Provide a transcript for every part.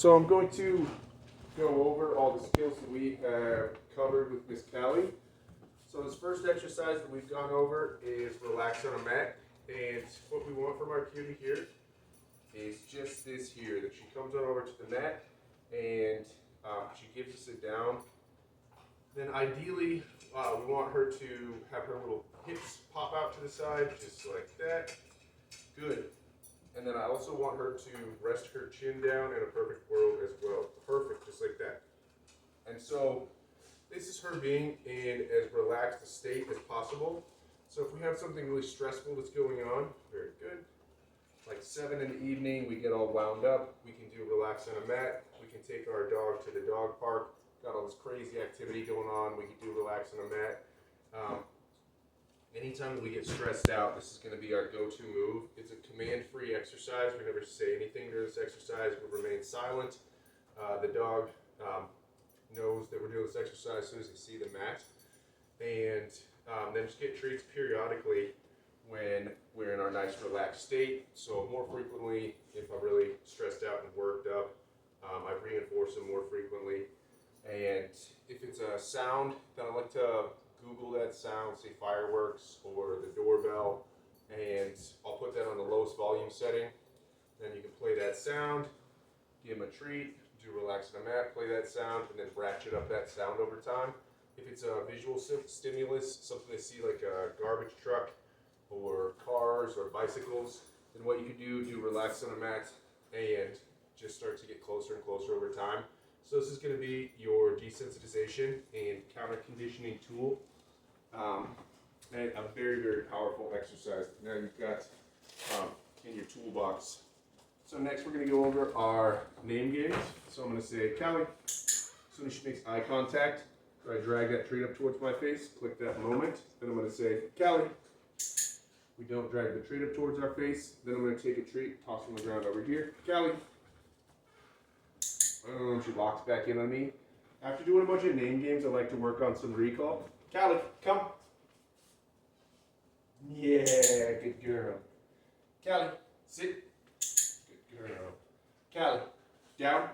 So I'm going to go over all the skills that we have covered with Miss Cali. So this first exercise that we've gone over is relax on a mat. And what we want from our cutie here is just this here, that she comes on over to the mat and she gives us a sit down. Then ideally, we want her to have her little hips pop out to the side, just like that. Good. And then I also want her to rest her chin down in a perfect world as well. Perfect, just like that. And so this is her being in as relaxed a state as possible. So if we have something really stressful that's going on, very good. Like 7 in the evening, we get all wound up. We can do relax on a mat. We can take our dog to the dog park. Got all this crazy activity going on. We can do relax on a mat. Anytime that we get stressed out, this is going to be our go-to move. It's a command-free exercise. We never say anything during this exercise. We remain silent. The dog knows that we're doing this exercise as soon as they see the mat. And then just get treats periodically when we're in our nice relaxed state. So more frequently, if I'm really stressed out and worked up, I reinforce them more frequently. And if it's a sound, then I like to Google that sound, say fireworks or the doorbell, and I'll put that on the lowest volume setting. Then you can play that sound, give them a treat, do relax on a mat, play that sound, and then ratchet up that sound over time. If it's a visual stimulus, something they see like a garbage truck or cars or bicycles, then what you can do relax on a mat and just start to get closer and closer over time. So this is going to be your desensitization and counter conditioning tool. And a very, very powerful exercise that now you've got in your toolbox. So next we're going to go over our name games. So I'm going to say, Cali. As soon as she makes eye contact, I drag that treat up towards my face, click that moment. Then I'm going to say, Cali. We don't drag the treat up towards our face. Then I'm going to take a treat, toss on the ground over here. Cali. Boom, she locks back in on me. After doing a bunch of name games, I like to work on some recall. Cali, come. Yeah, good girl. Cali, sit. Good girl. Cali, down.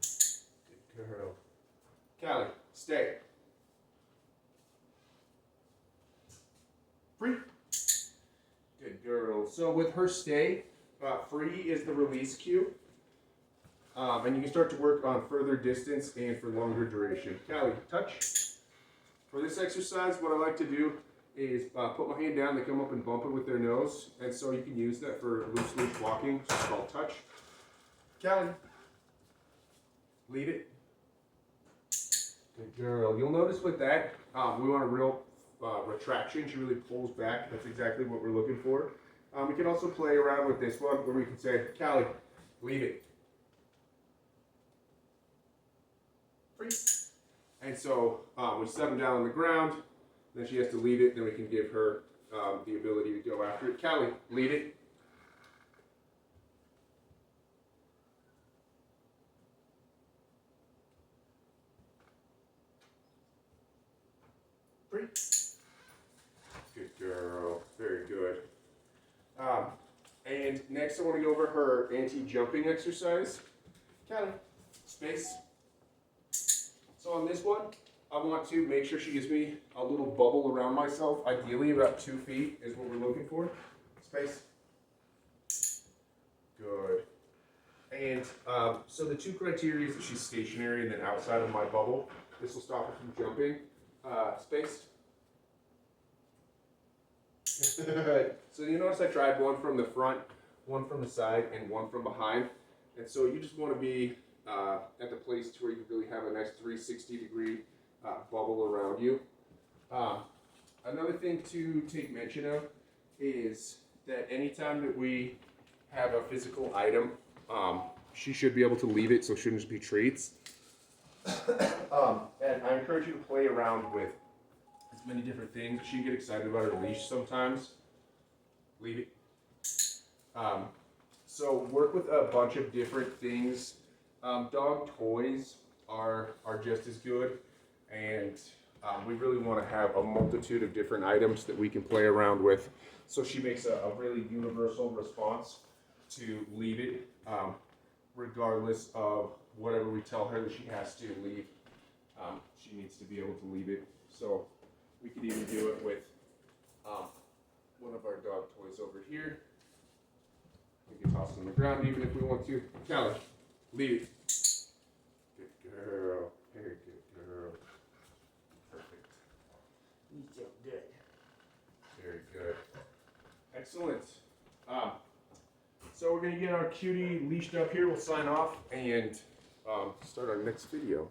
Good girl. Cali, stay. Free. Good girl. So with her stay, free is the release cue. And you can start to work on further distance and for longer duration. Cali, touch. For this exercise, what I like to do is put my hand down, they come up and bump it with their nose. And so you can use that for loose walking, it's called touch. Cali, lead it. Good girl. You'll notice with that, we want a real retraction. She really pulls back. That's exactly what we're looking for. We can also play around with this one where we can say, Cali, lead it. Free. And so we set them down on the ground, then she has to lead it, then we can give her the ability to go after it. Cali, lead it. Free. Good girl, very good. And next I want to go over her anti-jumping exercise. Cali, space. So on this one, I want to make sure she gives me a little bubble around myself. Ideally, about 2 feet is what we're looking for. Space. Good. And so the 2 criteria is that she's stationary and then outside of my bubble. This will stop her from jumping. Space. So you notice I tried one from the front, one from the side, and one from behind. And so you just want to be at the place to where you really have a nice 360-degree bubble around you. Another thing to take mention of is that anytime that we have a physical item, she should be able to leave it, so it shouldn't just be treats. And I encourage you to play around with as many different things. She can get excited about her leash sometimes. Leave it. So work with a bunch of different things. Dog toys are just as good, and we really want to have a multitude of different items that we can play around with. So she makes a really universal response to leave it. regardless of whatever we tell her that she has to leave. She needs to be able to leave it. So we could even do it with one of our dog toys over here. We can toss it on the ground even if we want to. Cali, leave it. Good girl. Very good girl. Perfect. You feel good. Very good. Excellent. So we're going to get our cutie leashed up here. We'll sign off and start our next video.